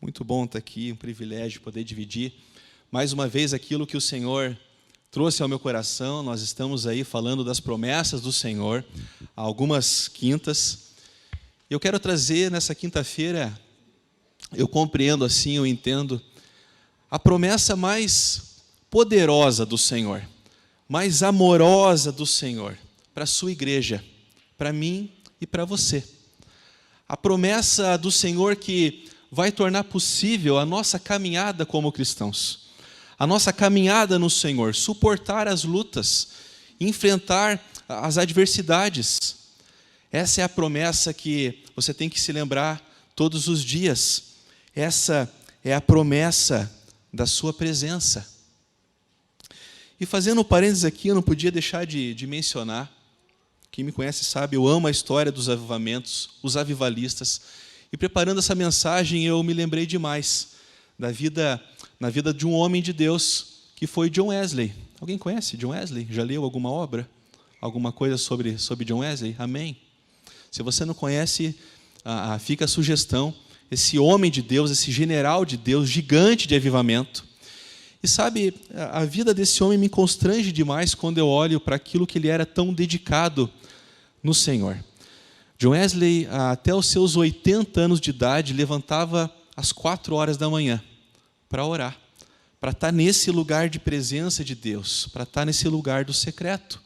Muito bom estar aqui, um privilégio poder dividir mais uma vez aquilo que o Senhor trouxe ao meu coração. Nós estamos aí falando das promessas do Senhor há algumas quintas. Eu quero trazer nessa quinta-feira, eu compreendo assim, eu entendo, a promessa mais poderosa do Senhor, mais amorosa do Senhor, para a sua igreja, para mim e para você. A promessa do Senhor que vai tornar possível a nossa caminhada como cristãos, a nossa caminhada no Senhor, suportar as lutas, enfrentar as adversidades. Essa é a promessa que você tem que se lembrar todos os dias. Essa é a promessa da sua presença. E fazendo um parênteses aqui, eu não podia deixar de mencionar, quem me conhece sabe, eu amo a história dos avivamentos, os avivalistas. E preparando essa mensagem, eu me lembrei demais na vida de um homem de Deus, que foi John Wesley. Alguém conhece John Wesley? Já leu alguma obra? Alguma coisa sobre John Wesley? Amém? Se você não conhece, fica a sugestão. Esse homem de Deus, esse general de Deus, gigante de avivamento. E sabe, a vida desse homem me constrange demais quando eu olho para aquilo que ele era tão dedicado no Senhor. John Wesley, até os seus 80 anos de idade, levantava às 4 horas da manhã para orar, para estar nesse lugar de presença de Deus, para estar nesse lugar do secreto.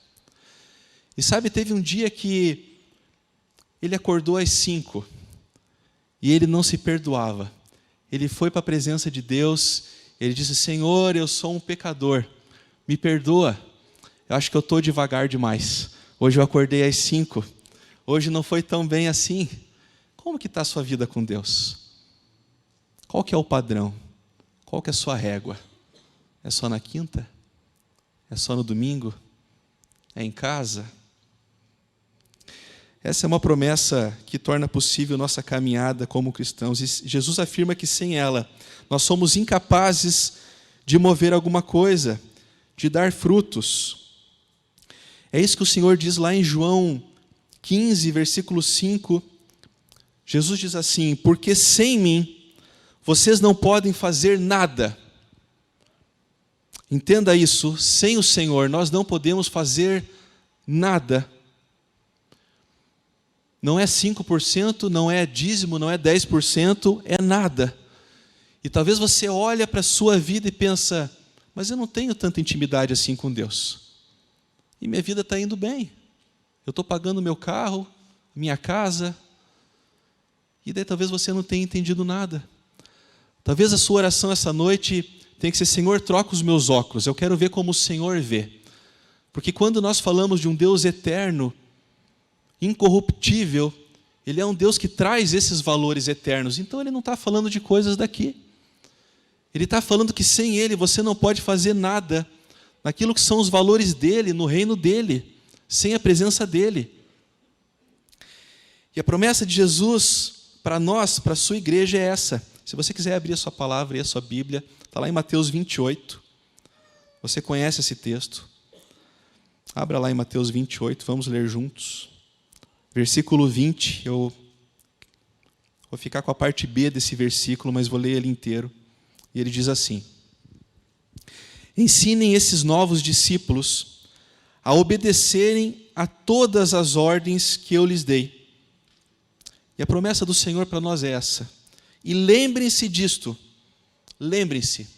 E sabe, teve um dia que ele acordou às 5 e ele não se perdoava. Ele foi para a presença de Deus, ele disse: Senhor, eu sou um pecador, me perdoa, eu acho que eu estou devagar demais. Hoje eu acordei às 5, hoje não foi tão bem assim. Como que está a sua vida com Deus? Qual que é o padrão? Qual que é a sua régua? É só na quinta? É só no domingo? É em casa? Essa é uma promessa que torna possível nossa caminhada como cristãos. E Jesus afirma que sem ela, nós somos incapazes de mover alguma coisa, de dar frutos. É isso que o Senhor diz lá em João 15, versículo 5. Jesus diz assim: porque sem mim, vocês não podem fazer nada. Entenda isso, sem o Senhor nós não podemos fazer nada. Não é 5%, não é dízimo, não é 10%, é nada. E talvez você olhe para a sua vida e pensa: mas eu não tenho tanta intimidade assim com Deus. E minha vida está indo bem. Eu estou pagando meu carro, minha casa. E daí talvez você não tenha entendido nada. Talvez a sua oração essa noite tenha que ser: Senhor, troca os meus óculos, eu quero ver como o Senhor vê. Porque quando nós falamos de um Deus eterno, incorruptível, Ele é um Deus que traz esses valores eternos. Então Ele não está falando de coisas daqui. Ele está falando que sem Ele você não pode fazer nada naquilo que são os valores dEle, no reino dEle, sem a presença dEle. E a promessa de Jesus para nós, para a sua igreja, é essa. Se você quiser abrir a sua palavra e a sua Bíblia, está lá em Mateus 28. Você conhece esse texto. Abra lá em Mateus 28, vamos ler juntos. Versículo 20, eu vou ficar com a parte B desse versículo, mas vou ler ele inteiro. E ele diz assim: ensinem esses novos discípulos a obedecerem a todas as ordens que eu lhes dei. E a promessa do Senhor para nós é essa. E lembrem-se disto, lembrem-se,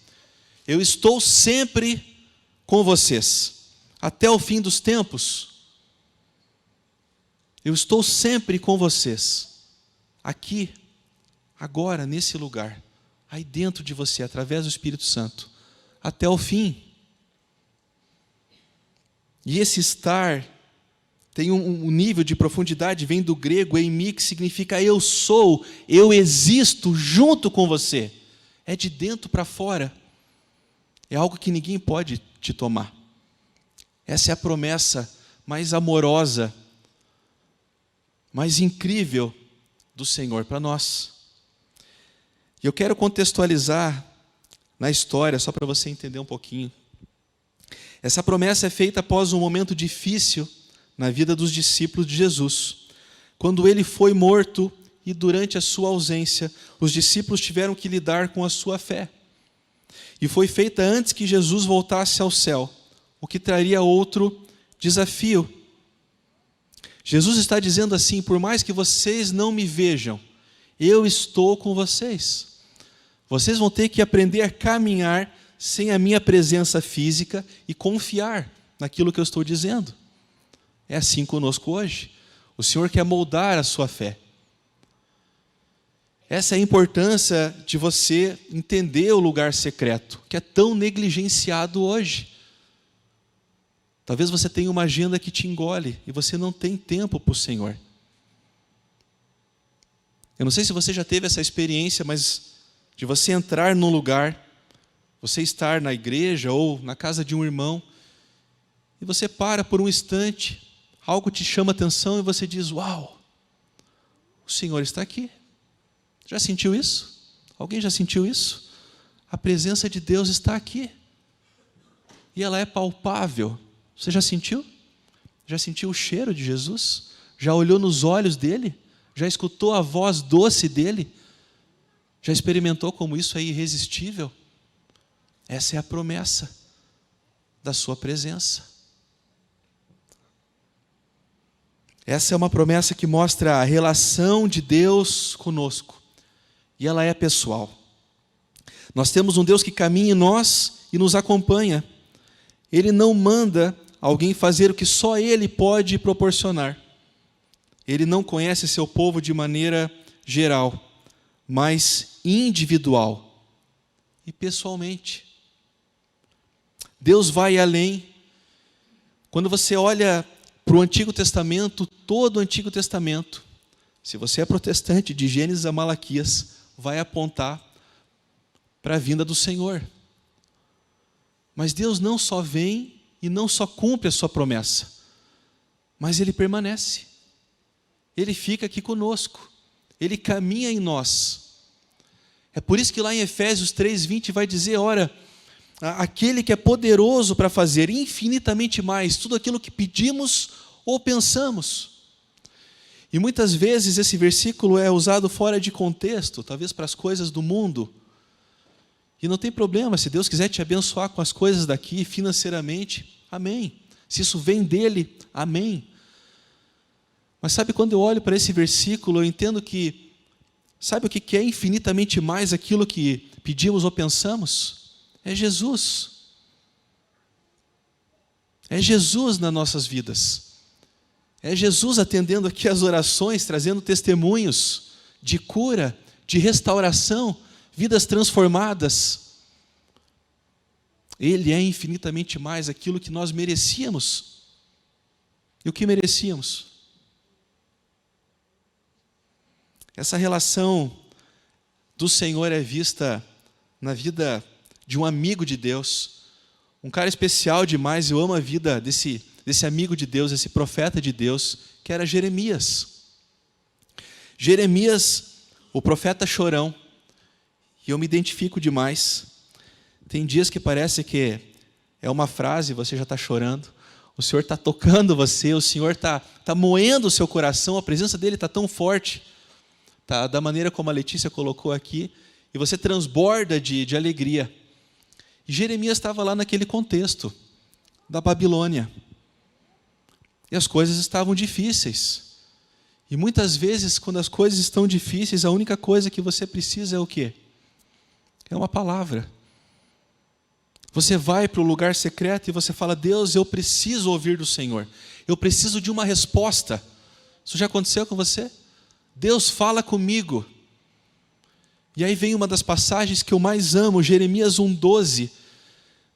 eu estou sempre com vocês, até o fim dos tempos. Eu estou sempre com vocês, aqui, agora, nesse lugar, aí dentro de você, através do Espírito Santo, até o fim. E esse estar tem um nível de profundidade, vem do grego eimi, que significa eu sou, eu existo junto com você. É de dentro para fora. É algo que ninguém pode te tomar. Essa é a promessa mais amorosa, mais incrível do Senhor para nós. E eu quero contextualizar na história, só para você entender um pouquinho. Essa promessa é feita após um momento difícil na vida dos discípulos de Jesus, quando ele foi morto e durante a sua ausência, os discípulos tiveram que lidar com a sua fé. E foi feita antes que Jesus voltasse ao céu, o que traria outro desafio. Jesus está dizendo assim: por mais que vocês não me vejam, eu estou com vocês. Vocês vão ter que aprender a caminhar sem a minha presença física e confiar naquilo que eu estou dizendo. É assim conosco hoje. O Senhor quer moldar a sua fé. Essa é a importância de você entender o lugar secreto, que é tão negligenciado hoje. Talvez você tenha uma agenda que te engole e você não tem tempo para o Senhor. Eu não sei se você já teve essa experiência, mas de você entrar num lugar, você estar na igreja ou na casa de um irmão, e você para por um instante, algo te chama a atenção e você diz: uau, o Senhor está aqui. Já sentiu isso? Alguém já sentiu isso? A presença de Deus está aqui. E ela é palpável. Você já sentiu? Já sentiu o cheiro de Jesus? Já olhou nos olhos dele? Já escutou a voz doce dele? Já experimentou como isso é irresistível? Essa é a promessa da sua presença. Essa é uma promessa que mostra a relação de Deus conosco. E ela é pessoal. Nós temos um Deus que caminha em nós e nos acompanha. Ele não manda alguém fazer o que só Ele pode proporcionar. Ele não conhece seu povo de maneira geral, mas individual e pessoalmente. Deus vai além. Quando você olha para o Antigo Testamento, todo o Antigo Testamento, se você é protestante, de Gênesis a Malaquias, vai apontar para a vinda do Senhor. Mas Deus não só vem e não só cumpre a sua promessa, mas Ele permanece. Ele fica aqui conosco. Ele caminha em nós. É por isso que lá em Efésios 3:20 vai dizer: ora, aquele que é poderoso para fazer infinitamente mais tudo aquilo que pedimos ou pensamos. E muitas vezes esse versículo é usado fora de contexto, talvez para as coisas do mundo. E não tem problema, se Deus quiser te abençoar com as coisas daqui financeiramente, amém. Se isso vem dele, amém. Mas sabe, quando eu olho para esse versículo, eu entendo que, sabe o que é infinitamente mais aquilo que pedimos ou pensamos? É Jesus. É Jesus nas nossas vidas. É Jesus atendendo aqui as orações, trazendo testemunhos de cura, de restauração, vidas transformadas. Ele é infinitamente mais aquilo que nós merecíamos. E o que merecíamos? Essa relação do Senhor é vista na vida de um amigo de Deus, um cara especial demais. Eu amo a vida desse amigo de Deus, esse profeta de Deus, que era Jeremias. Jeremias, o profeta chorão, e eu me identifico demais. Tem dias que parece que é uma frase, você já está chorando, o Senhor está tocando você, o Senhor está moendo o seu coração, a presença dele está tão forte, tá, da maneira como a Letícia colocou aqui, e você transborda de alegria. E Jeremias estava lá naquele contexto da Babilônia. E as coisas estavam difíceis. E muitas vezes, quando as coisas estão difíceis, a única coisa que você precisa é o quê? É uma palavra. Você vai para o lugar secreto e você fala: Deus, eu preciso ouvir do Senhor. Eu preciso de uma resposta. Isso já aconteceu com você? Deus, fala comigo. E aí vem uma das passagens que eu mais amo, Jeremias 1:12.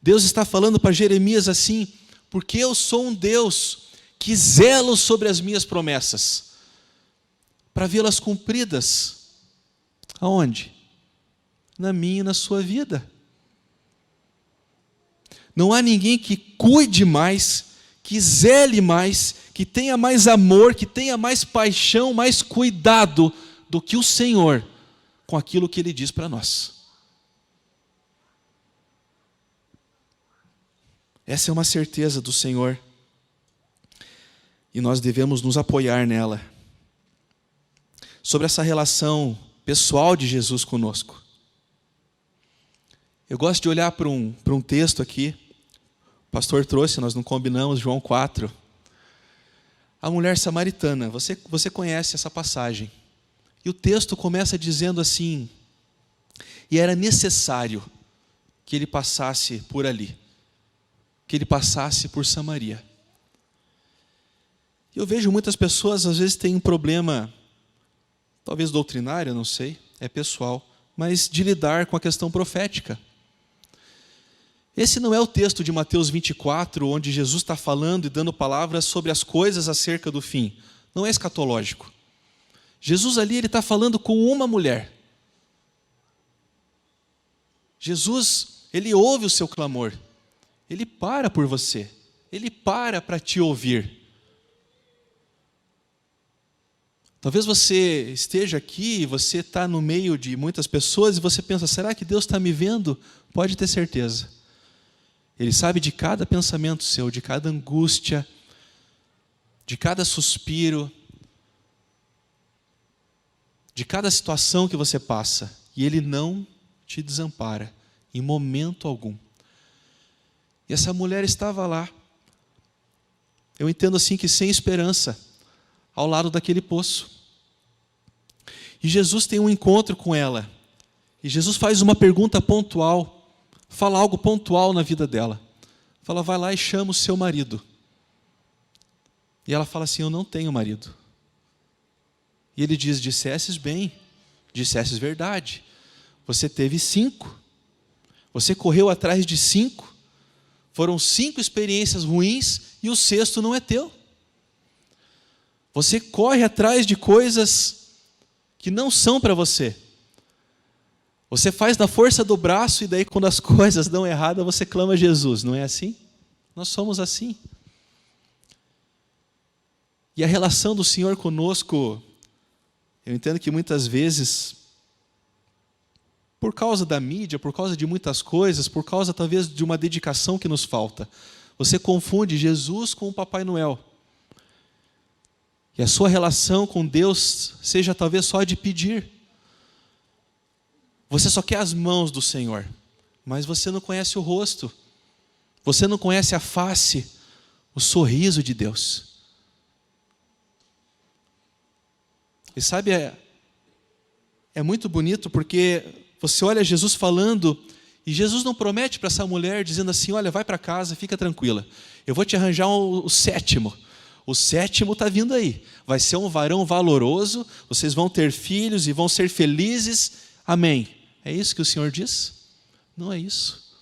Deus está falando para Jeremias assim: porque eu sou um Deus que zelo sobre as minhas promessas, para vê-las cumpridas. Aonde? Na minha e na sua vida. Não há ninguém que cuide mais, que zele mais, que tenha mais amor, que tenha mais paixão, mais cuidado do que o Senhor com aquilo que Ele diz para nós. Essa é uma certeza do Senhor e nós devemos nos apoiar nela. sobre essa relação pessoal de Jesus conosco. Eu gosto de olhar para um texto aqui, o pastor trouxe, nós não combinamos, João 4. A mulher samaritana, você conhece essa passagem. E o texto começa dizendo assim: e era necessário que ele passasse por ali, que ele passasse por Samaria. Eu vejo muitas pessoas, às vezes, têm um problema, talvez doutrinário, não sei, é pessoal, mas de lidar com a questão profética. Esse não é o texto de Mateus 24, onde Jesus está falando e dando palavras sobre as coisas acerca do fim. Não é escatológico. Jesus ali, ele está falando com uma mulher. Jesus, ele ouve o seu clamor. Ele para por você. Ele para te ouvir. Talvez você esteja aqui, você está no meio de muitas pessoas e você pensa, será que Deus está me vendo? Pode ter certeza. Ele sabe de cada pensamento seu, de cada angústia, de cada suspiro, de cada situação que você passa. E Ele não te desampara, em momento algum. E essa mulher estava lá. Eu entendo assim que sem esperança, ao lado daquele poço. E Jesus tem um encontro com ela. E Jesus faz uma pergunta pontual. Fala algo pontual na vida dela. Fala, vai lá e chama o seu marido. E ela fala assim, eu não tenho marido. E ele diz, dissesses bem, dissesses verdade. Você teve 5. Você correu atrás de 5. Foram 5 experiências ruins e o 6º não é teu. Você corre atrás de coisas que não são para você. Você faz na força do braço e daí quando as coisas dão errado, você clama a Jesus. Não é assim? Nós somos assim. E a relação do Senhor conosco, eu entendo que muitas vezes, por causa da mídia, por causa de muitas coisas, por causa talvez de uma dedicação que nos falta, você confunde Jesus com o Papai Noel. E a sua relação com Deus seja talvez só de pedir. Você só quer as mãos do Senhor, mas você não conhece o rosto. Você não conhece a face, o sorriso de Deus. E sabe, é muito bonito porque você olha Jesus falando e Jesus não promete para essa mulher dizendo assim, olha, vai para casa, fica tranquila. Eu vou te arranjar o 7º. O 7º está vindo aí. Vai ser um varão valoroso, vocês vão ter filhos e vão ser felizes. Amém. É isso que o Senhor diz? Não é isso.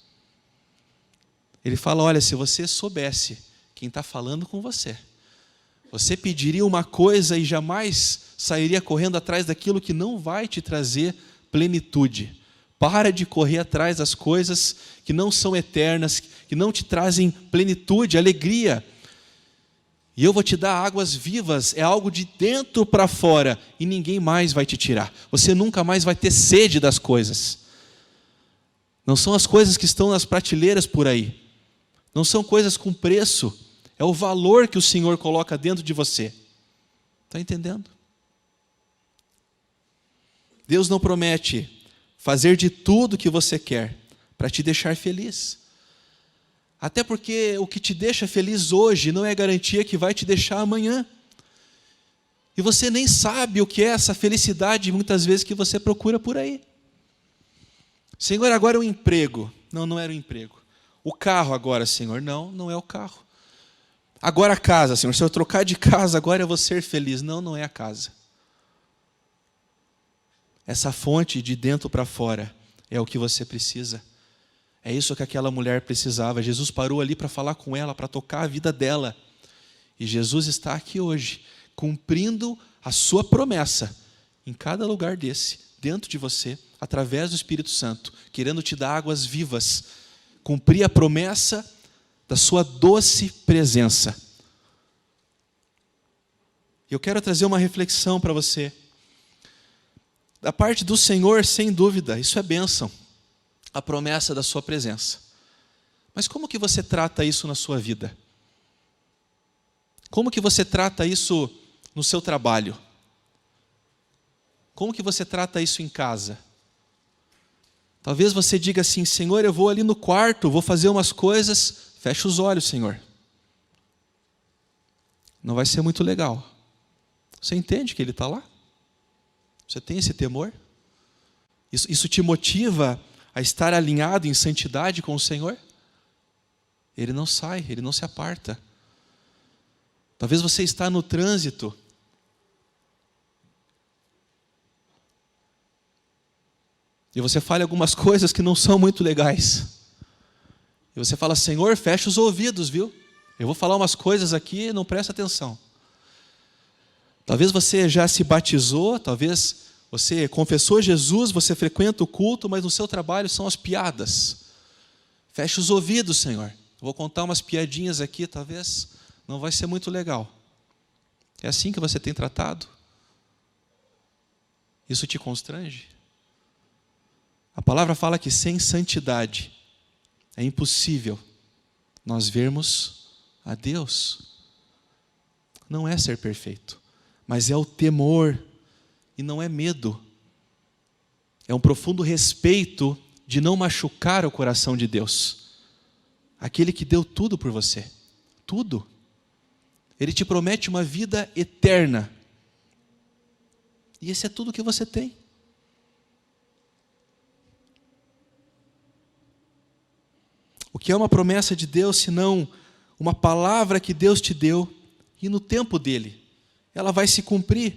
Ele fala, olha, se você soubesse quem está falando com você, você pediria uma coisa e jamais sairia correndo atrás daquilo que não vai te trazer plenitude. Para de correr atrás das coisas que não são eternas, que não te trazem plenitude, alegria. E eu vou te dar águas vivas, é algo de dentro para fora, e ninguém mais vai te tirar. Você nunca mais vai ter sede das coisas. Não são as coisas que estão nas prateleiras por aí. Não são coisas com preço. É o valor que o Senhor coloca dentro de você. Está entendendo? Deus não promete fazer de tudo o que você quer para te deixar feliz. Até porque o que te deixa feliz hoje não é garantia que vai te deixar amanhã. E você nem sabe o que é essa felicidade, muitas vezes, que você procura por aí. Senhor, agora é um emprego. Não, não era um emprego. O carro agora, Senhor. Não, não é o carro. Agora a casa, Senhor. Se eu trocar de casa, agora eu vou ser feliz. Não, não é a casa. Essa fonte de dentro para fora é o que você precisa. É isso que aquela mulher precisava. Jesus parou ali para falar com ela, para tocar a vida dela. E Jesus está aqui hoje, cumprindo a sua promessa, em cada lugar desse, dentro de você, através do Espírito Santo, querendo te dar águas vivas, cumprir a promessa da sua doce presença. Eu quero trazer uma reflexão para você. Da parte do Senhor, sem dúvida, isso é bênção. A promessa da sua presença. Mas como que você trata isso na sua vida? Como que você trata isso no seu trabalho? Como que você trata isso em casa? Talvez você diga assim: Senhor, eu vou ali no quarto, vou fazer umas coisas. Fecha os olhos, Senhor. Não vai ser muito legal. Você entende que Ele está lá? Você tem esse temor? Isso te motiva a estar alinhado em santidade com o Senhor? Ele não sai, Ele não se aparta. Talvez você está no trânsito. E você fale algumas coisas que não são muito legais. E você fala: Senhor, fecha os ouvidos, viu? Eu vou falar umas coisas aqui, não presta atenção. Talvez você já se batizou, talvez você confessou Jesus, você frequenta o culto, mas no seu trabalho são as piadas. Fecha os ouvidos, Senhor. Eu vou contar umas piadinhas aqui, talvez não vai ser muito legal. É assim que você tem tratado? Isso te constrange? A palavra fala que sem santidade é impossível nós vermos a Deus. Não é ser perfeito, mas é o temor, e não é medo. É um profundo respeito de não machucar o coração de Deus. Aquele que deu tudo por você, tudo. Ele te promete uma vida eterna. E esse é tudo que você tem. O que é uma promessa de Deus, senão uma palavra que Deus te deu, e no tempo dele, ela vai se cumprir.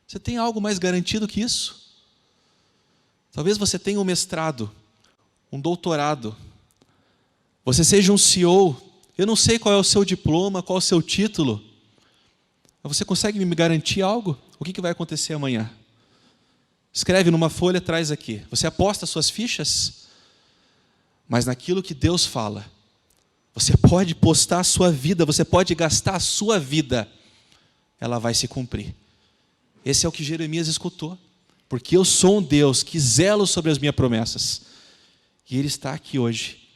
Você tem algo mais garantido que isso? Talvez você tenha um mestrado, um doutorado, você seja um CEO, eu não sei qual é o seu diploma, qual é o seu título, mas você consegue me garantir algo? O que vai acontecer amanhã? Escreve numa folha, traz aqui. Você aposta suas fichas? Mas naquilo que Deus fala, você pode postar a sua vida, você pode gastar a sua vida, ela vai se cumprir. Esse é o que Jeremias escutou. Porque eu sou um Deus que zelo sobre as minhas promessas. E Ele está aqui hoje,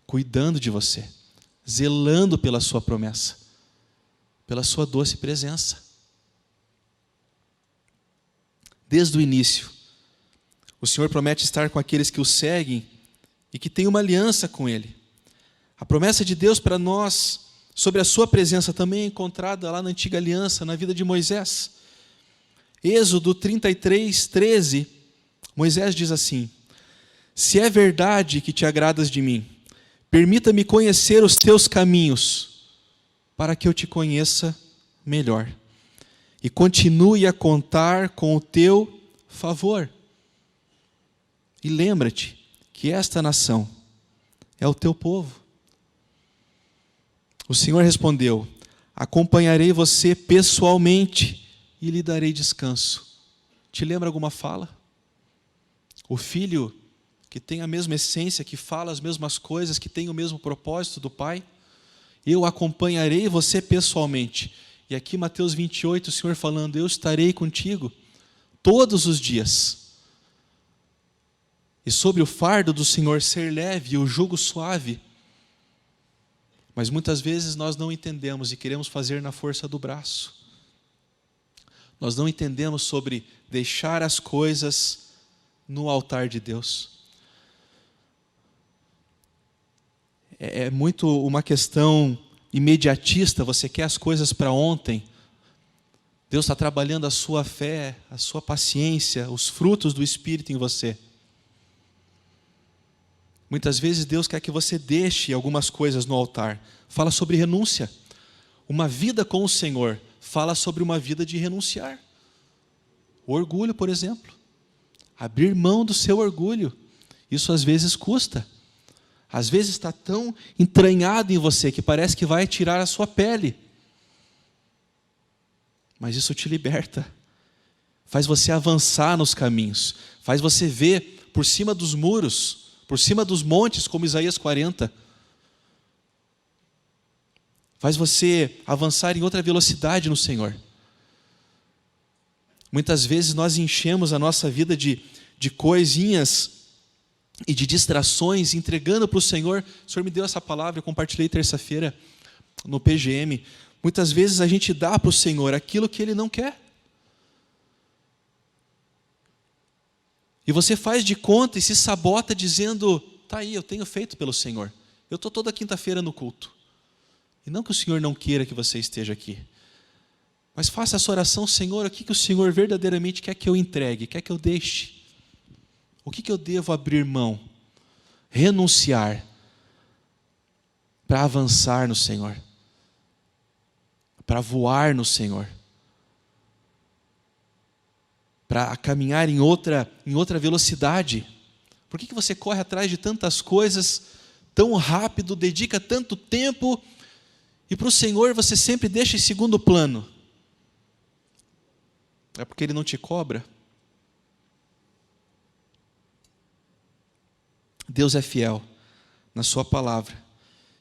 cuidando de você, zelando pela sua promessa, pela sua doce presença. Desde o início, o Senhor promete estar com aqueles que o seguem e que têm uma aliança com Ele. A promessa de Deus para nós, sobre a sua presença, também é encontrada lá na antiga aliança, na vida de Moisés. Êxodo 33, 13, Moisés diz assim: se é verdade que te agradas de mim, permita-me conhecer os teus caminhos, para que eu te conheça melhor, e continue a contar com o teu favor. E lembra-te que esta nação é o teu povo. O Senhor respondeu: acompanharei você pessoalmente e lhe darei descanso. Te lembra alguma fala? O filho que tem a mesma essência, que fala as mesmas coisas, que tem o mesmo propósito do Pai? Eu acompanharei você pessoalmente. E aqui Mateus 28, o Senhor falando: eu estarei contigo todos os dias. E sobre o fardo do Senhor ser leve e o jugo suave. Mas muitas vezes nós não entendemos e queremos fazer na força do braço. Nós não entendemos sobre deixar as coisas no altar de Deus. É muito uma questão imediatista, você quer as coisas para ontem. Deus está trabalhando a sua fé, a sua paciência, os frutos do Espírito em você. Muitas vezes Deus quer que você deixe algumas coisas no altar. Fala sobre renúncia. Uma vida com o Senhor fala sobre uma vida de renunciar. O orgulho, por exemplo. Abrir mão do seu orgulho. Isso às vezes custa. Às vezes está tão entranhado em você que parece que vai tirar a sua pele. Mas isso te liberta. Faz você avançar nos caminhos. Faz você ver por cima dos muros, por cima dos montes, como Isaías 40. Faz você avançar em outra velocidade no Senhor. Muitas vezes nós enchemos a nossa vida de coisinhas e de distrações, entregando para o Senhor. O Senhor me deu essa palavra, eu compartilhei terça-feira no PGM. Muitas vezes a gente dá para o Senhor aquilo que Ele não quer. E você faz de conta e se sabota dizendo, tá aí, eu tenho feito pelo Senhor. Eu estou toda quinta-feira no culto. E não que o Senhor não queira que você esteja aqui. Mas faça essa oração, Senhor, o que o Senhor verdadeiramente quer que eu entregue, quer que eu deixe? O que eu devo abrir mão, renunciar, para avançar no Senhor, para voar no Senhor, para caminhar em outra velocidade? Por que você corre atrás de tantas coisas tão rápido, dedica tanto tempo, e para o Senhor você sempre deixa em segundo plano? É porque Ele não te cobra? Deus é fiel na sua palavra.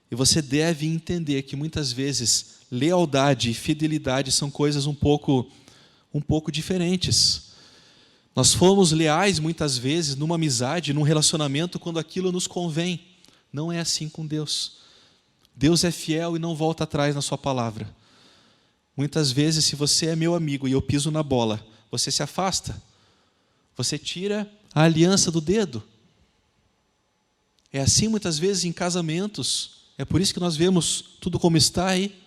E você deve entender que muitas vezes lealdade e fidelidade são coisas um pouco diferentes. Nós fomos leais muitas vezes numa amizade, num relacionamento, quando aquilo nos convém. Não é assim com Deus. Deus é fiel e não volta atrás na sua palavra. Muitas vezes, se você é meu amigo e eu piso na bola, você se afasta. Você tira a aliança do dedo. É assim muitas vezes em casamentos. É por isso que nós vemos tudo como está aí.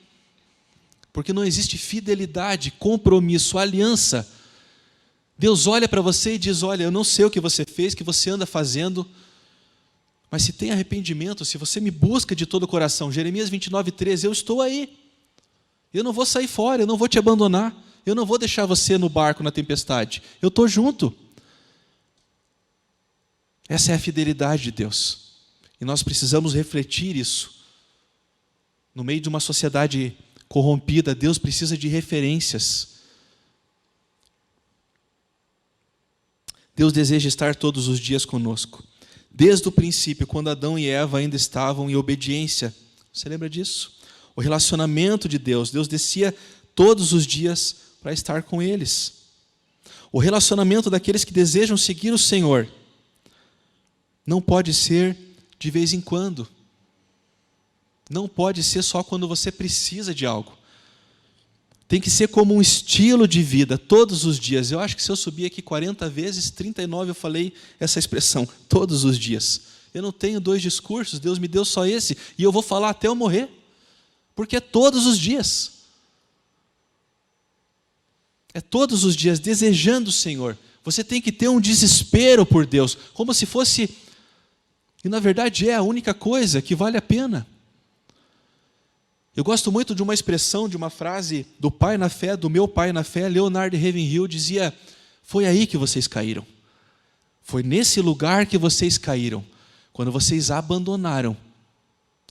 Porque não existe fidelidade, compromisso, aliança. Deus olha para você e diz, olha, eu não sei o que você fez, o que você anda fazendo, mas se tem arrependimento, se você me busca de todo o coração, Jeremias 29:13, eu estou aí. Eu não vou sair fora, eu não vou te abandonar, eu não vou deixar você no barco na tempestade, eu estou junto. Essa é a fidelidade de Deus. E nós precisamos refletir isso. No meio de uma sociedade corrompida, Deus precisa de referências. Deus deseja estar todos os dias conosco. Desde o princípio, quando Adão e Eva ainda estavam em obediência. Você lembra disso? O relacionamento de Deus. Deus descia todos os dias para estar com eles. O relacionamento daqueles que desejam seguir o Senhor não pode ser de vez em quando. Não pode ser só quando você precisa de algo. Tem que ser como um estilo de vida, todos os dias. Eu acho que se eu subir aqui 40 vezes, 39 eu falei essa expressão, todos os dias. Eu não tenho 2 discursos, Deus me deu só esse, e eu vou falar até eu morrer, porque é todos os dias. É todos os dias, desejando o Senhor. Você tem que ter um desespero por Deus, como se fosse, e na verdade é a única coisa que vale a pena. Eu gosto muito de uma expressão, de uma frase do pai na fé, do meu pai na fé, Leonard Ravenhill, dizia, foi aí que vocês caíram. Foi nesse lugar que vocês caíram, quando vocês abandonaram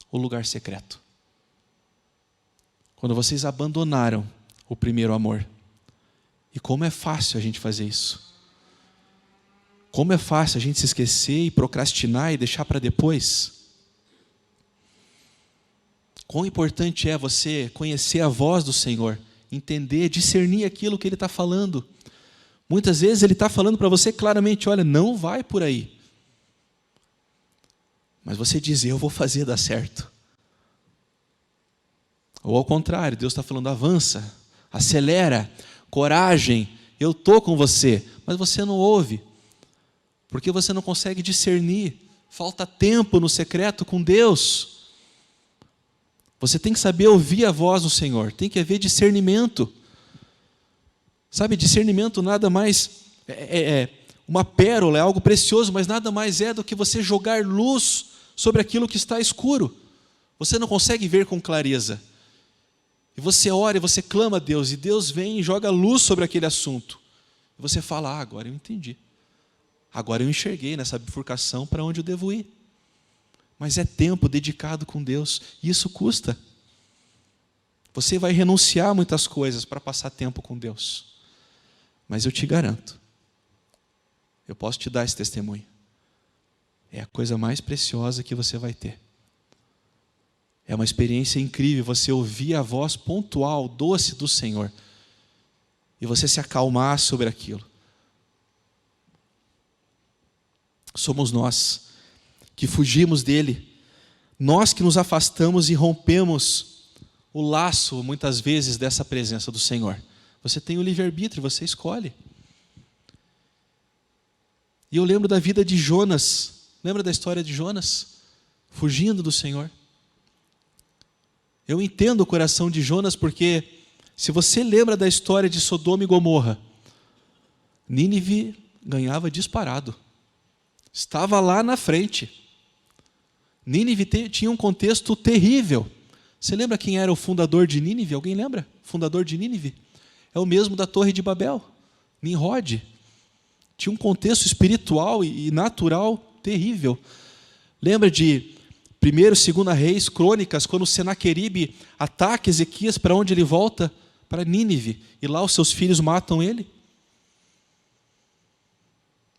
o lugar secreto. Quando vocês abandonaram o primeiro amor. E como é fácil a gente fazer isso. Como é fácil a gente se esquecer e procrastinar e deixar para depois. Quão importante é você conhecer a voz do Senhor, entender, discernir aquilo que Ele está falando. Muitas vezes Ele está falando para você claramente, olha, não vai por aí. Mas você diz, eu vou fazer dar certo. Ou ao contrário, Deus está falando, avança, acelera, coragem, eu estou com você. Mas você não ouve, porque você não consegue discernir, falta tempo no secreto com Deus. Você tem que saber ouvir a voz do Senhor, tem que haver discernimento. Sabe, discernimento nada mais é uma pérola, é algo precioso, mas nada mais é do que você jogar luz sobre aquilo que está escuro. Você não consegue ver com clareza. E você ora e você clama a Deus, e Deus vem e joga luz sobre aquele assunto. E você fala, agora eu entendi. Agora eu enxerguei nessa bifurcação para onde eu devo ir. Mas é tempo dedicado com Deus, e isso custa. Você vai renunciar a muitas coisas para passar tempo com Deus. Mas eu te garanto, eu posso te dar esse testemunho. É a coisa mais preciosa que você vai ter. É uma experiência incrível você ouvir a voz pontual, doce do Senhor, e você se acalmar sobre aquilo. Somos nós que fugimos dele, nós que nos afastamos e rompemos o laço, muitas vezes, dessa presença do Senhor. Você tem o livre-arbítrio, você escolhe. E eu lembro da vida de Jonas. Lembra da história de Jonas? Fugindo do Senhor. Eu entendo o coração de Jonas, porque se você lembra da história de Sodoma e Gomorra, Nínive ganhava disparado. Estava lá na frente. Nínive tinha um contexto terrível. Você lembra quem era o fundador de Nínive? Alguém lembra? O fundador de Nínive? É o mesmo da Torre de Babel, Nimrod. Tinha um contexto espiritual e natural terrível. Lembra de 1º e 2º Reis, Crônicas, quando Senaqueribe ataca Ezequias, para onde ele volta? Para Nínive. E lá os seus filhos matam ele.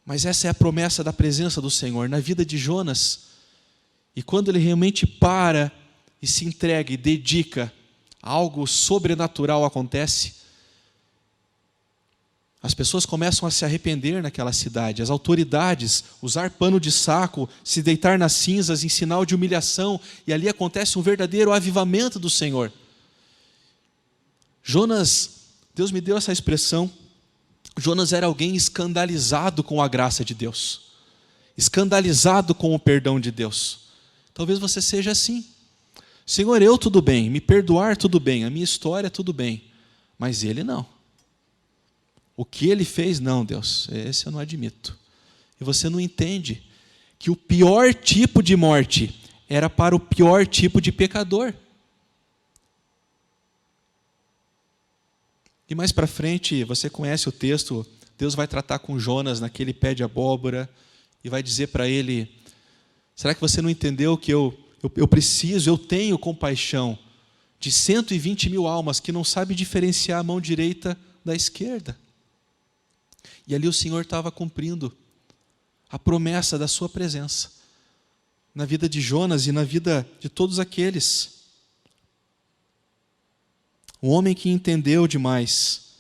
Mas essa é a promessa da presença do Senhor na vida de Jonas. E quando ele realmente para e se entrega e dedica, algo sobrenatural acontece. As pessoas começam a se arrepender naquela cidade. As autoridades usar pano de saco, se deitar nas cinzas em sinal de humilhação. E ali acontece um verdadeiro avivamento do Senhor. Jonas, Deus me deu essa expressão. Jonas era alguém escandalizado com a graça de Deus. Escandalizado com o perdão de Deus. Talvez você seja assim. Senhor, eu tudo bem, me perdoar tudo bem, a minha história tudo bem. Mas ele não. O que ele fez, não, Deus, esse eu não admito. E você não entende que o pior tipo de morte era para o pior tipo de pecador. E mais para frente, você conhece o texto, Deus vai tratar com Jonas naquele pé de abóbora e vai dizer para ele: será que você não entendeu que eu tenho compaixão de 120 mil almas que não sabem diferenciar a mão direita da esquerda? E ali o Senhor estava cumprindo a promessa da sua presença na vida de Jonas e na vida de todos aqueles. Um homem que entendeu demais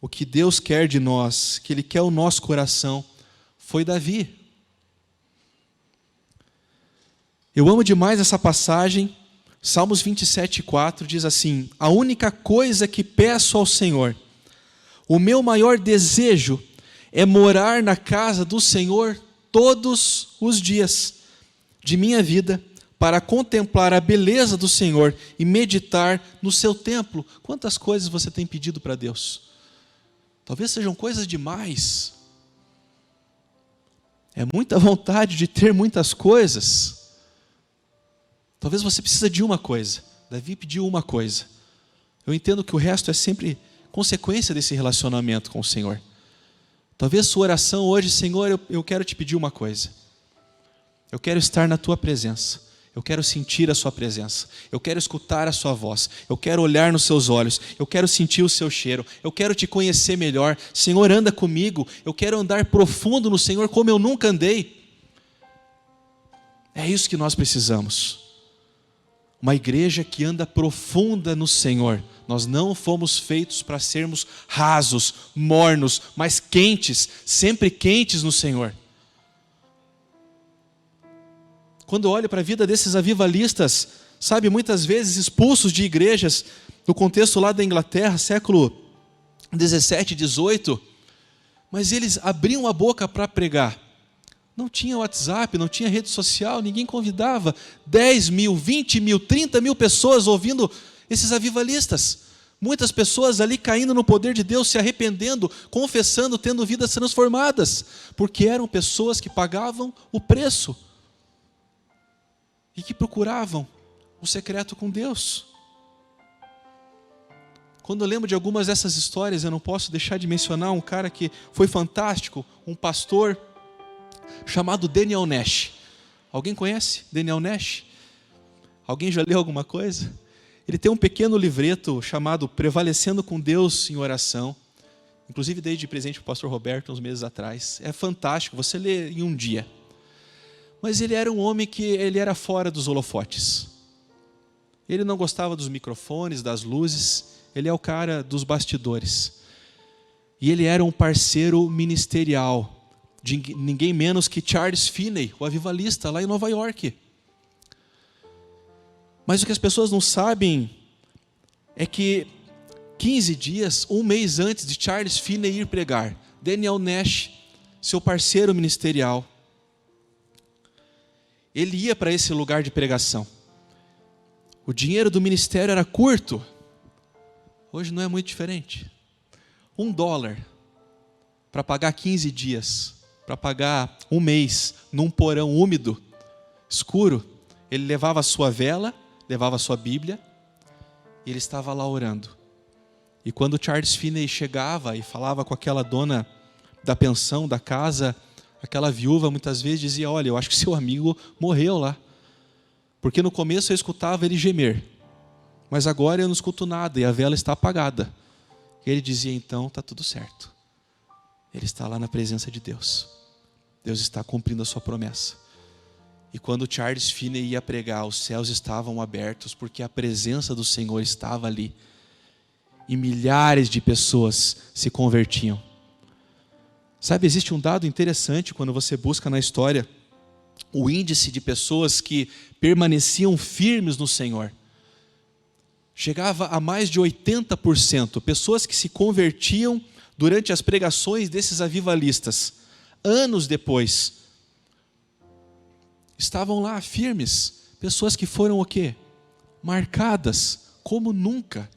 o que Deus quer de nós, que Ele quer o nosso coração, foi Davi. Eu amo demais essa passagem. Salmos 27:4 diz assim: a única coisa que peço ao Senhor, o meu maior desejo é morar na casa do Senhor todos os dias de minha vida, para contemplar a beleza do Senhor e meditar no seu templo. Quantas coisas você tem pedido para Deus? Talvez sejam coisas demais. É muita vontade de ter muitas coisas. Talvez você precise de uma coisa. Davi pediu uma coisa. Eu entendo que o resto é sempre consequência desse relacionamento com o Senhor. Talvez sua oração hoje: Senhor, eu quero te pedir uma coisa. Eu quero estar na tua presença. Eu quero sentir a sua presença. Eu quero escutar a sua voz. Eu quero olhar nos seus olhos. Eu quero sentir o seu cheiro. Eu quero te conhecer melhor. Senhor, anda comigo. Eu quero andar profundo no Senhor como eu nunca andei. É isso que nós precisamos. Uma igreja que anda profunda no Senhor. Nós não fomos feitos para sermos rasos, mornos, mas quentes, sempre quentes no Senhor. Quando eu olho para a vida desses avivalistas, sabe, muitas vezes expulsos de igrejas, no contexto lá da Inglaterra, século 17, 18, mas eles abriam a boca para pregar. Não tinha WhatsApp, não tinha rede social, ninguém convidava. 10 mil, 20 mil, 30 mil pessoas ouvindo esses avivalistas. Muitas pessoas ali caindo no poder de Deus, se arrependendo, confessando, tendo vidas transformadas, porque eram pessoas que pagavam o preço e que procuravam o secreto com Deus. Quando eu lembro de algumas dessas histórias, eu não posso deixar de mencionar um cara que foi fantástico, um pastor chamado Daniel Nash. Alguém conhece Daniel Nash? Alguém já leu alguma coisa? Ele tem um pequeno livreto chamado Prevalecendo com Deus em Oração. Inclusive dei de presente para o pastor Roberto uns meses atrás. É fantástico, você lê em um dia. Mas ele era um homem que ele era fora dos holofotes. Ele não gostava dos microfones, das luzes. Ele é o cara dos bastidores. E ele era um parceiro ministerial de ninguém menos que Charles Finney, o avivalista lá em Nova York. Mas o que as pessoas não sabem é que 15 dias, um mês antes de Charles Finney ir pregar, Daniel Nash seu parceiro ministerial. Ele ia para esse lugar de pregação. O dinheiro do ministério era curto. Hoje não é muito diferente. $1 para pagar 15 dias, para pagar um mês, num porão úmido, escuro. Ele levava a sua vela, levava a sua Bíblia, e ele estava lá orando. E quando Charles Finney chegava e falava com aquela dona da pensão, da casa, aquela viúva muitas vezes dizia: olha, eu acho que seu amigo morreu lá. Porque no começo eu escutava ele gemer, mas agora eu não escuto nada e a vela está apagada. E ele dizia: então está tudo certo. Ele está lá na presença de Deus. Deus está cumprindo a sua promessa. E quando Charles Finney ia pregar, os céus estavam abertos, porque a presença do Senhor estava ali. E milhares de pessoas se convertiam. Sabe, existe um dado interessante quando você busca na história o índice de pessoas que permaneciam firmes no Senhor. Chegava a mais de 80%, pessoas que se convertiam durante as pregações desses avivalistas. Anos depois, estavam lá firmes, pessoas que foram o quê? Marcadas como nunca.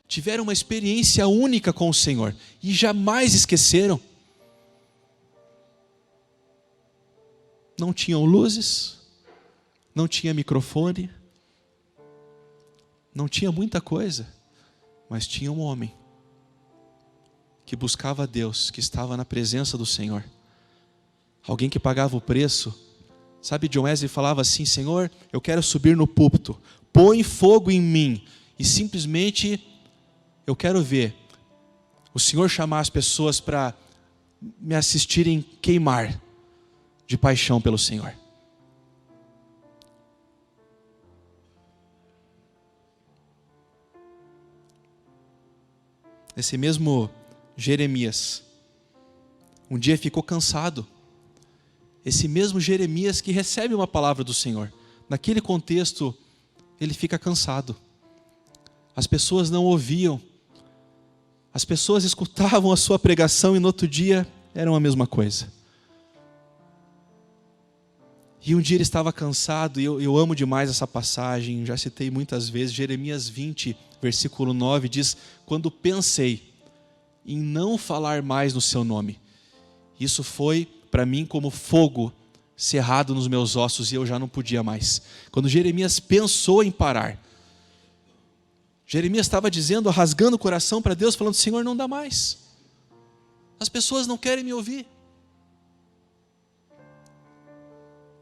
Tiveram uma experiência única com o Senhor e jamais esqueceram. Não tinham luzes, não tinha microfone, não tinha muita coisa, mas tinha um homem que buscava a Deus, que estava na presença do Senhor. Alguém que pagava o preço. Sabe, John Wesley falava assim: Senhor, eu quero subir no púlpito, põe fogo em mim, e simplesmente eu quero ver o Senhor chamar as pessoas para me assistirem queimar de paixão pelo Senhor. Esse mesmo Jeremias, um dia ficou cansado. Esse mesmo Jeremias que recebe uma palavra do Senhor, naquele contexto, ele fica cansado. As pessoas não ouviam, as pessoas escutavam a sua pregação e no outro dia era a mesma coisa. E um dia ele estava cansado, e eu amo demais essa passagem, já citei muitas vezes. Jeremias 20, versículo 9 diz: quando pensei em não falar mais no seu nome, isso foi para mim como fogo cerrado nos meus ossos, e eu já não podia mais. Quando Jeremias pensou em parar, Jeremias estava dizendo, rasgando o coração para Deus, falando: Senhor, não dá mais, as pessoas não querem me ouvir.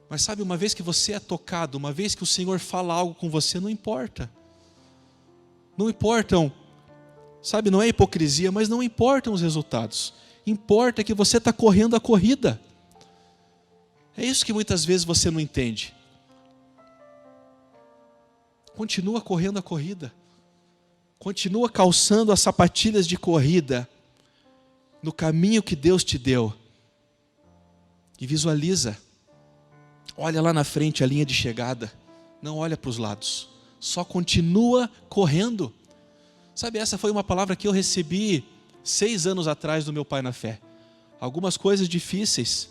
Mas sabe, uma vez que você é tocado, uma vez que o Senhor fala algo com você, não importa. Não importam, sabe, não é hipocrisia, mas não importam os resultados. Importa que você está correndo a corrida. É isso que muitas vezes você não entende. Continua correndo a corrida. Continua calçando as sapatilhas de corrida no caminho que Deus te deu. E visualiza. Olha lá na frente a linha de chegada. Não olha para os lados. Só continua correndo. Sabe, essa foi uma palavra que eu recebi 6 anos atrás do meu pai na fé. Algumas coisas difíceis.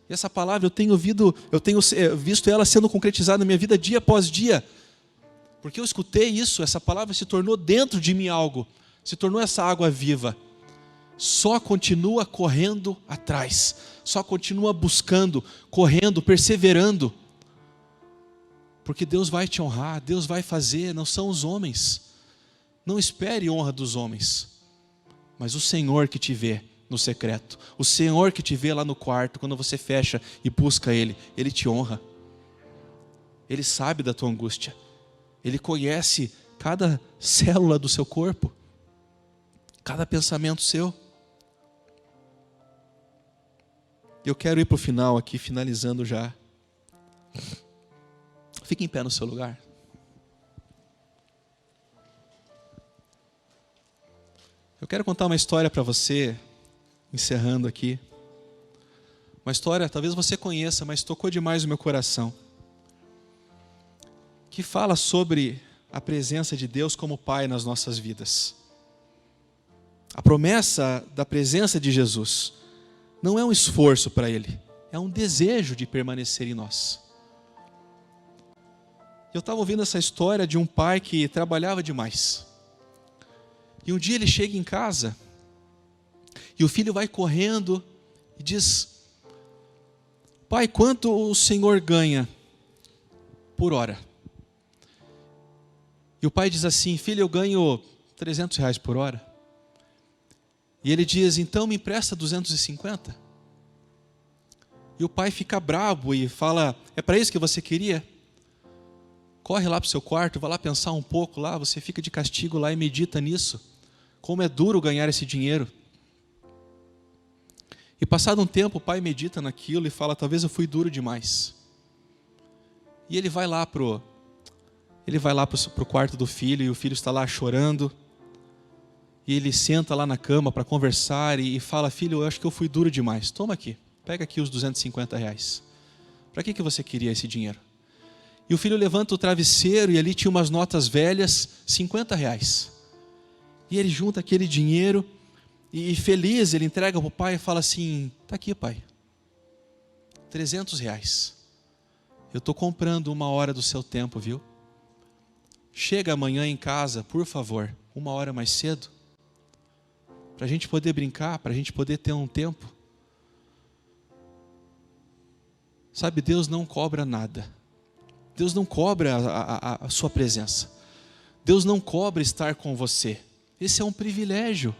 E essa palavra eu tenho visto ela sendo concretizada na minha vida dia após dia. Porque eu escutei isso, essa palavra se tornou dentro de mim algo. Se tornou essa água viva. Só continua correndo atrás. Só continua buscando, correndo, perseverando. Porque Deus vai te honrar, Deus vai fazer, não são os homens. Não espere honra dos homens. Mas o Senhor que te vê no secreto. O Senhor que te vê lá no quarto, quando você fecha e busca Ele. Ele te honra. Ele sabe da tua angústia. Ele conhece cada célula do seu corpo. Cada pensamento seu. Eu quero ir para o final aqui, finalizando já. Fique em pé no seu lugar. Eu quero contar uma história para você, encerrando aqui. Uma história, talvez você conheça, mas tocou demais o meu coração. Que fala sobre a presença de Deus como Pai nas nossas vidas. A promessa da presença de Jesus não é um esforço para Ele, é um desejo de permanecer em nós. Eu estava ouvindo essa história de um pai que trabalhava demais. E um dia ele chega em casa e o filho vai correndo e diz: pai, quanto o senhor ganha por hora? E o pai diz assim: filho, eu ganho R$300 por hora. E ele diz: então me empresta 250. E o pai fica bravo e fala: é para isso que você queria? Corre lá para o seu quarto, vai lá pensar um pouco lá, você fica de castigo lá e medita nisso. Como é duro ganhar esse dinheiro. E passado um tempo, o pai medita naquilo e fala: talvez eu fui duro demais. E ele vai lá pro quarto do filho, e o filho está lá chorando. E ele senta lá na cama para conversar e fala: filho, eu acho que eu fui duro demais. Toma aqui, pega aqui os R$250. Para que você queria esse dinheiro? E o filho levanta o travesseiro e ali tinha umas notas velhas, R$50. E ele junta aquele dinheiro e feliz ele entrega para o pai e fala assim: está aqui, pai, R$300. Eu estou comprando 1 hora do seu tempo, viu? Chega amanhã em casa, por favor, 1 hora mais cedo, para a gente poder brincar, para a gente poder ter um tempo. Sabe, Deus não cobra nada. Deus não cobra a sua presença. Deus não cobra estar com você. Esse é um privilégio.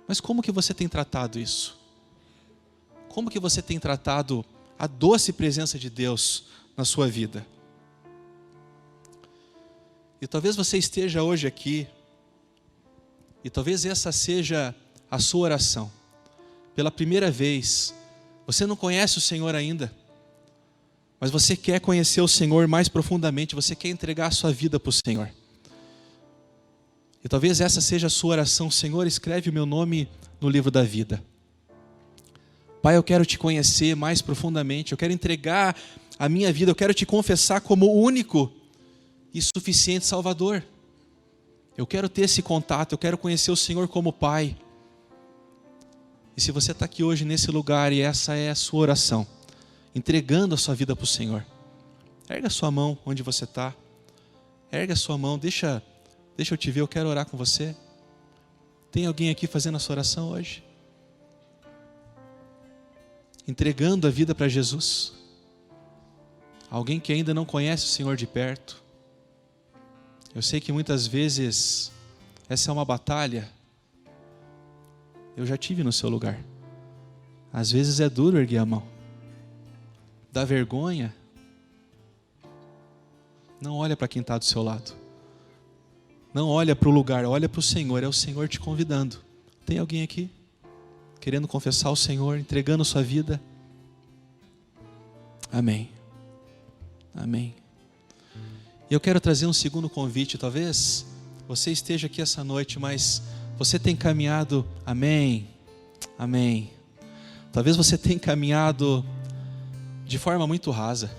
Mas como que você tem tratado isso? Como que você tem tratado a doce presença de Deus na sua vida? E talvez você esteja hoje aqui, e talvez essa seja a sua oração. Pela primeira vez, você não conhece o Senhor ainda, mas você quer conhecer o Senhor mais profundamente, você quer entregar a sua vida para o Senhor. E talvez essa seja a sua oração: Senhor, escreve o meu nome no livro da vida. Pai, eu quero te conhecer mais profundamente, eu quero entregar a minha vida, eu quero te confessar como o único e suficiente Salvador. Eu quero ter esse contato, eu quero conhecer o Senhor como Pai. E se você está aqui hoje nesse lugar e essa é a sua oração, entregando a sua vida para o Senhor, erga a sua mão onde você está, erga a sua mão, deixa eu te ver, eu quero orar com você. Tem alguém aqui fazendo essa oração hoje? Entregando a vida para Jesus? Alguém que ainda não conhece o Senhor de perto? Eu sei que muitas vezes essa é uma batalha. Eu já tive no seu lugar. Às vezes é duro erguer a mão. Dá vergonha. Não olha para quem está do seu lado. Não olha para o lugar, olha para o Senhor. É o Senhor te convidando. Tem alguém aqui querendo confessar o Senhor, entregando sua vida? Amém. Amém. E eu quero trazer um segundo convite. Talvez você esteja aqui essa noite, mas você tem caminhado, amém, amém. Talvez você tenha caminhado de forma muito rasa.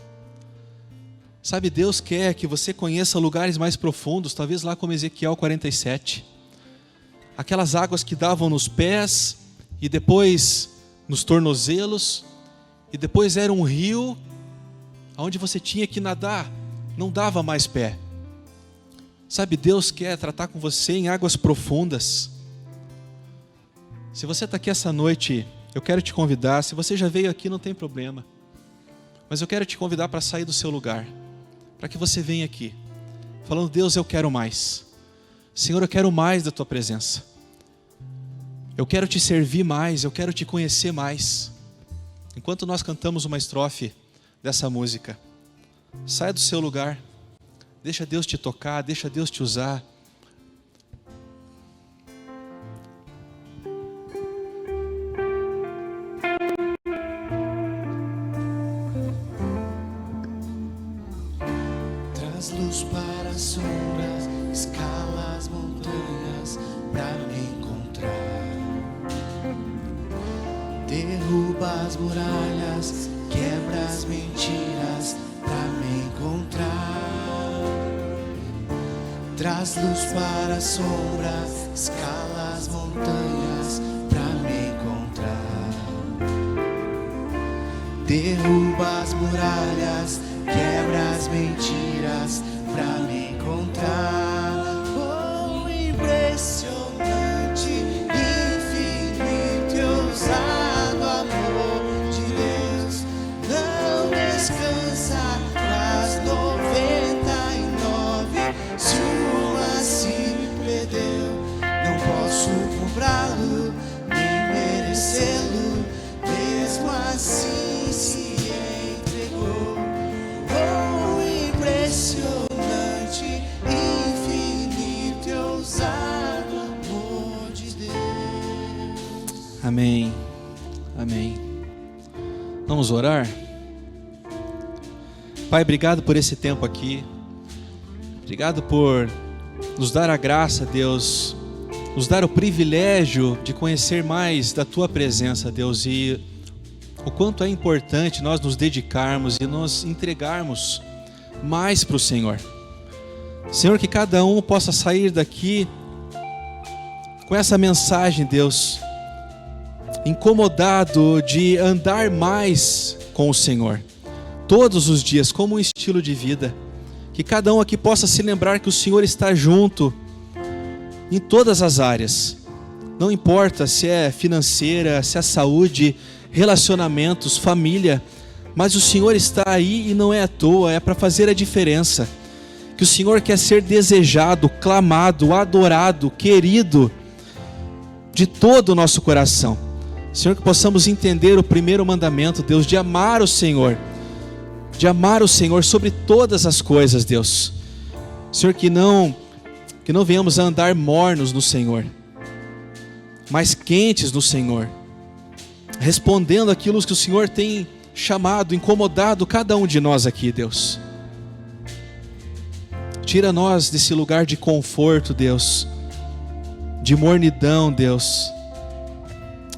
Sabe, Deus quer que você conheça lugares mais profundos, talvez lá como Ezequiel 47. Aquelas águas que davam nos pés e depois nos tornozelos, e depois era um rio onde você tinha que nadar, não dava mais pé. Sabe, Deus quer tratar com você em águas profundas. Se você está aqui essa noite, eu quero te convidar. Se você já veio aqui, não tem problema, mas eu quero te convidar para sair do seu lugar, para que você venha aqui, falando: Deus, eu quero mais. Senhor, eu quero mais da tua presença. Eu quero te servir mais, eu quero te conhecer mais. Enquanto nós cantamos uma estrofe dessa música, saia do seu lugar, deixa Deus te tocar, deixa Deus te usar. Traz luz para as sombras, escala as montanhas para me encontrar. Derruba as muralhas, quebra as mentiras para me encontrar. Traz luz para as sombras, escala as montanhas para me encontrar. derruba as muralhas, quebra as mentiras pra me encontrar. Oh, impressionante, infinito e ousado amor de Deus. Não descansa nas 99, se uma se perdeu. Não posso comprá-lo, nem merecê-lo, mesmo assim se entregou. Oh, impressionante, infinito e ousado amor de Deus. Amém. Amém. Vamos orar? Pai, obrigado por esse tempo aqui. Obrigado por nos dar a graça, Deus, nos dar o privilégio de conhecer mais da Tua presença, Deus, e o quanto é importante nós nos dedicarmos e nos entregarmos mais para o Senhor. Senhor, que cada um possa sair daqui com essa mensagem, Deus, incomodado de andar mais com o Senhor, todos os dias, como um estilo de vida. Que cada um aqui possa se lembrar que o Senhor está junto em todas as áreas. Não importa se é financeira, se é saúde, relacionamentos, família, mas o Senhor está aí e não é à toa, é para fazer a diferença. Que o Senhor quer ser desejado, clamado, adorado, querido de todo o nosso coração. Senhor, que possamos entender o primeiro mandamento, Deus, de amar o Senhor. De amar o Senhor sobre todas as coisas, Deus. Senhor, que não venhamos a andar mornos no Senhor, mas quentes no Senhor, respondendo aquilo que o Senhor tem chamado, incomodado cada um de nós aqui, Deus. Tira nós desse lugar de conforto, Deus, de mornidão, Deus,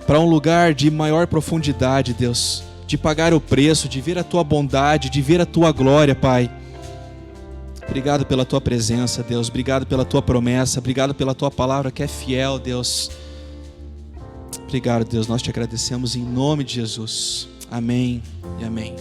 para um lugar de maior profundidade, Deus, de pagar o preço, de ver a Tua bondade, de ver a Tua glória, Pai. Obrigado pela Tua presença, Deus. Obrigado pela Tua promessa. Obrigado pela Tua palavra que é fiel, Deus. Obrigado, Deus. Nós te agradecemos em nome de Jesus. Amém e amém.